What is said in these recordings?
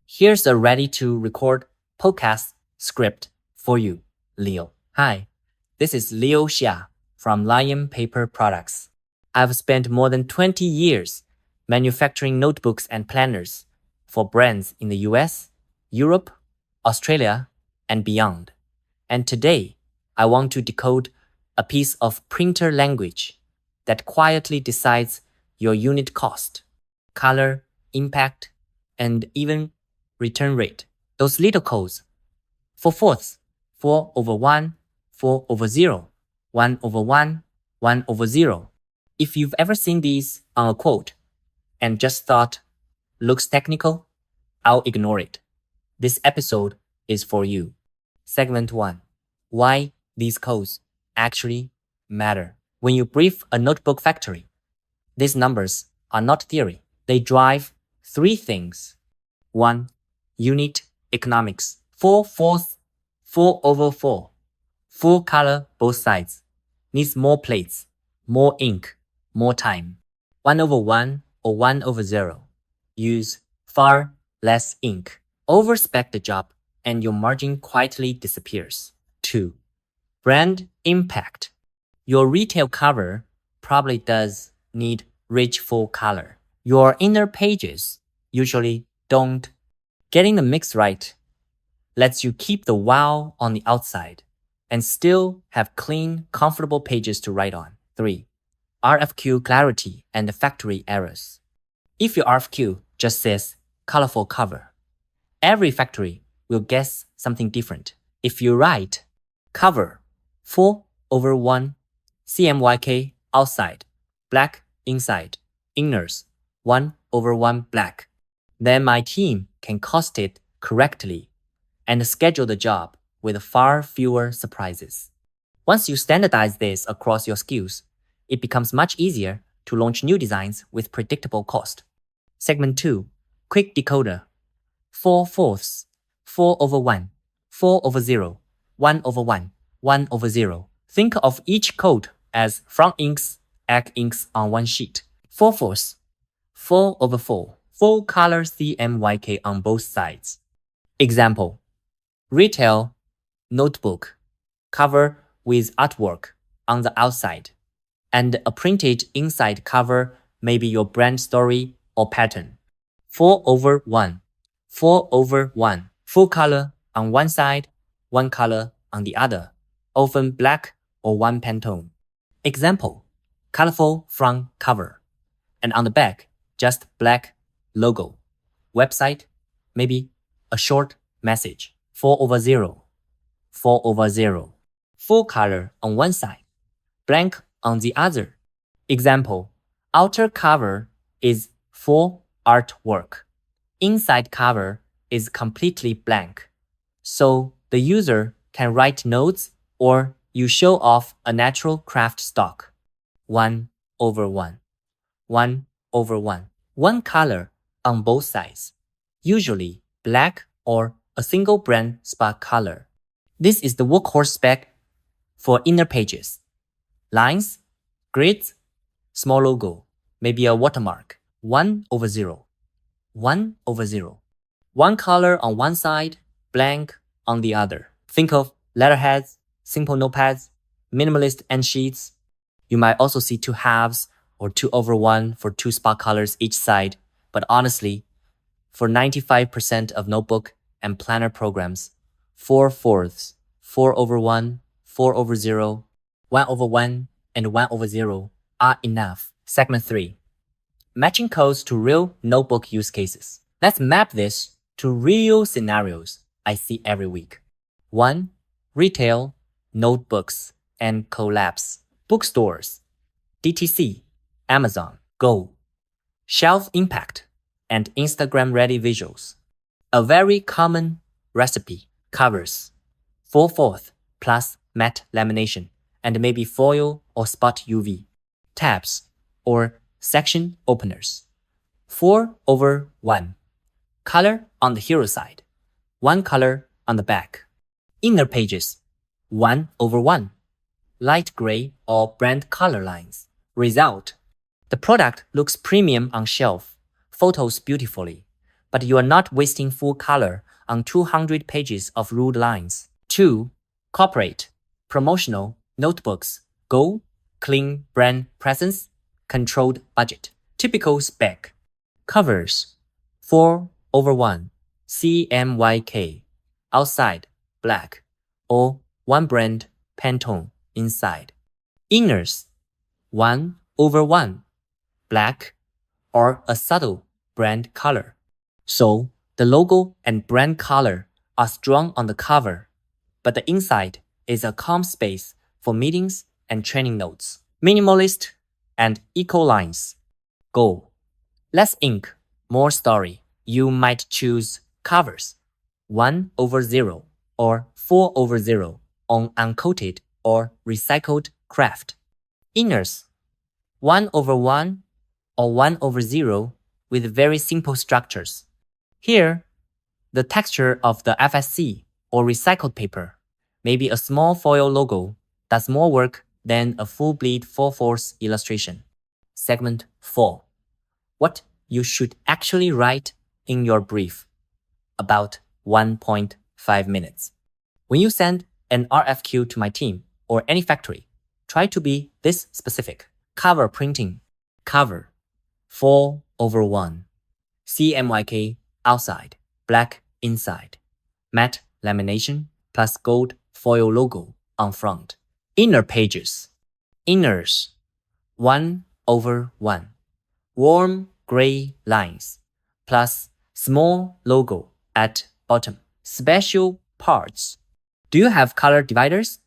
Here's a ready-to-record podcast script for you, Leo. Hi, this is Leo Xia from Lion Paper Products. I've spent more than 20 years manufacturing notebooks and planners for brands in the US, Europe, Australia, and beyond. And today, I want to decode a piece of printer language that quietly decides your unit cost, color, impact, and even return rate. Those little codes. 4/4, 4/1, 4/0, 1/1, 1/0. If you've ever seen these on a quote and just thought, looks technical, I'll ignore it. This episode is for you. Segment 1. Why these codes actually matter. When you brief a notebook factory, these numbers are not theory. They drive three things. 1. Unit economics. 4/4, 4/4. Full color both sides. Needs more plates, more ink, more time. 1/1 or 1/0. Use far less ink. Overspec the job and your margin quietly disappears. 2. Brand impact. Your retail cover probably does need rich full color. Your inner pages usually don't. Getting the mix right lets you keep the wow on the outside and still have clean, comfortable pages to write on. 3. RFQ clarity and factory errors. If your RFQ just says colorful cover, every factory will guess something different. If you write cover 4/1 CMYK outside, black inside, inners 1/1 black, then my team can cost it correctly and schedule the job with far fewer surprises. Once you standardize this across your SKUs, it becomes much easier to launch new designs with predictable cost. Segment 2. Quick decoder. 4/4, 4/1, 4/0, 1/1, 1/0. Think of each code as front inks, egg inks on one sheet. 4/4, 4/4, full color CMYK on both sides. Example. Retail notebook cover with artwork on the outside and a printed inside cover, maybe your brand story or pattern. 4/1, 4/1, full color on one side, one color on the other, often black or one Pantone. Example, colorful front cover, and on the back, just black logo. Website, maybe a short message. 4/0, 4/0. Full color on one side, blank on the other. Example, outer cover is full artwork. Inside cover is completely blank. So the user can write notes or you show off a natural craft stock. 1/1, 1/1. One color on both sides, usually black or a single brand spot color. This is the workhorse spec for inner pages. Lines, grids, small logo, maybe a watermark. 1/0, 1/0. One color on one side, blank on the other. Think of letterheads, simple notepads, minimalist end sheets. You might also see 2 halves or 2/1 for 2 spot colors each side. But honestly, for 95% of notebook and planner programs, 4/4, 4/1, 4/0, 1/1, and 1/0 are enough. Segment 3. Matching codes to real notebook use cases. Let's map this to real scenarios I see every week. 1. Retail, notebooks, and collabs. Bookstores, DTC, Amazon, Go. Shelf impact and Instagram-ready visuals. A very common recipe covers 4/4 plus matte lamination and maybe foil or spot UV. Tabs or section openers. 4/1. Color on the hero side. One color on the back. Inner pages. 1/1. Light gray or brand color lines. Result. The product looks premium on shelf, photos beautifully, but you are not wasting full color on 200 pages of ruled lines. 2. Corporate, promotional, notebooks, go, clean brand presence, controlled budget. Typical spec. Covers, 4/1, CMYK, outside, black, or one brand, Pantone, inside. Inners, 1/1, black, or a subtle brand color. So the logo and brand color are strong on the cover, but the inside is a calm space for meetings and training notes. Minimalist and eco lines. Go. Less ink, more story. You might choose covers 1/0 or 4/0 on uncoated or recycled craft. Inners 1/1 or 1/0 with very simple structures. Here, the texture of the FSC or recycled paper, maybe a small foil logo, does more work than a full bleed 4/4 illustration. Segment 4. What you should actually write in your brief. About 1.5 minutes. When you send an RFQ to my team or any factory, try to be this specific. Cover printing. Cover 4/1. CMYK outside, black inside. Matte lamination plus gold foil logo on front. Inner pages. Inners 1/1. Warm gray lines plus small logo at bottom. Special parts. Do you have color dividers,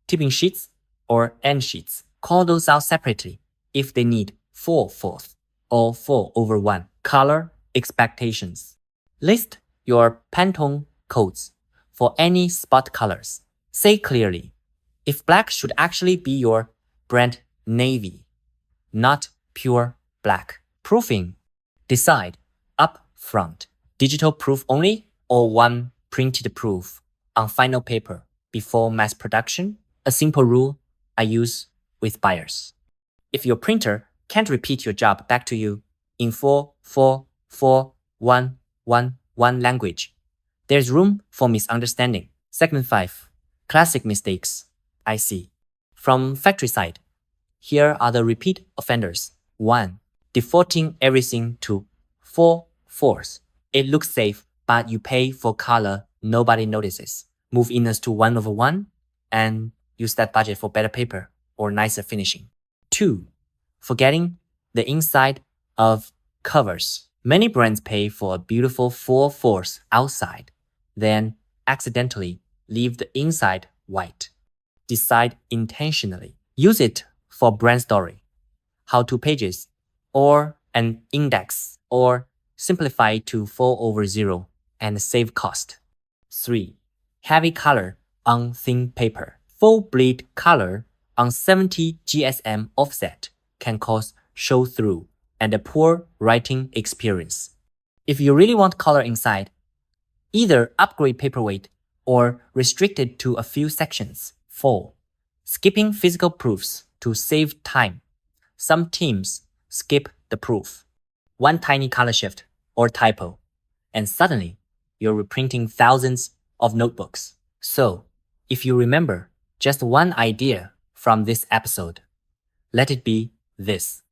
tipping sheets, or end sheets? Call those out separately if they need 4/4 or 4/1 color expectations. List your Pantone codes for any spot colors. Say clearly, if black should actually be your brand navy, not pure black. Proofing. Decide up front. Digital proof only or one printed proof on final paper before mass production. A simple rule I use with buyers. If your printer can't repeat your job back to you in 4/4/4/1/1 language, there's room for misunderstanding. Segment 5. Classic mistakes I see. From factory side, here are the repeat offenders. 1. Defaulting everything to 4/4. It looks safe, but you pay for color nobody notices. Move inners to 1/1 and use that budget for better paper or nicer finishing. 2. Forgetting the inside of covers. Many brands pay for a beautiful 4/4 outside, then accidentally leave the inside white. Decide intentionally. Use it for brand story, how-to pages, or an index, or simplify it to 4/0 and save cost. 3. Heavy color on thin paper. Full bleed color on 70 GSM offset can cause show-through and a poor writing experience. If you really want color inside, either upgrade paperweight or restrict it to a few sections. 4. Skipping physical proofs to save time. Some teams skip the proof. One tiny color shift or typo, and suddenly you're reprinting thousands of notebooks. So, if you remember just one idea from this episode, let it be this.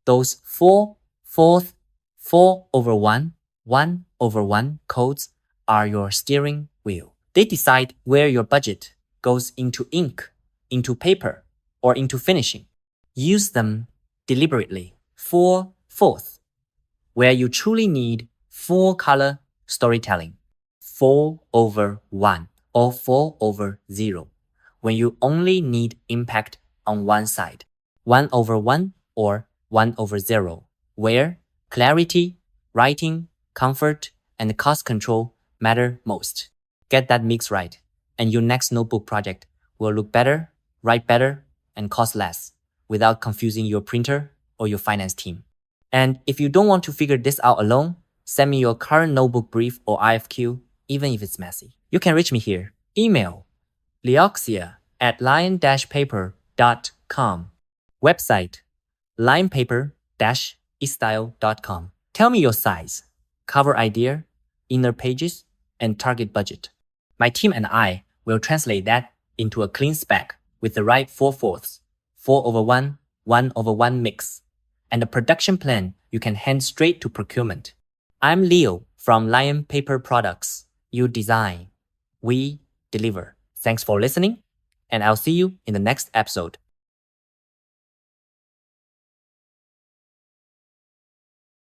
Those 4/4, 4/1, 1/1 codes are your steering wheel. They decide where your budget goes into ink, into paper, or into finishing. Use them deliberately. 4/4, where you truly need full color storytelling. 4/1 or 4/0, when you only need impact on one side. 1/1 or 1/0, where clarity, writing, comfort, and cost control matter most. Get that mix right, and your next notebook project will look better, write better, and cost less without confusing your printer or your finance team. And if you don't want to figure this out alone, send me your current notebook brief or IFQ, even if it's messy. You can reach me here. Email leoxia@lion-paper.com. Website lionpaper-estyle.com. Tell me your size, cover idea, inner pages, and target budget. My team and I will translate that into a clean spec with the right 4/4, 4/1, 1/1 mix, and a production plan you can hand straight to procurement. I'm Leo from Lion Paper Products. You design, we deliver. Thanks for listening, and I'll see you in the next episode.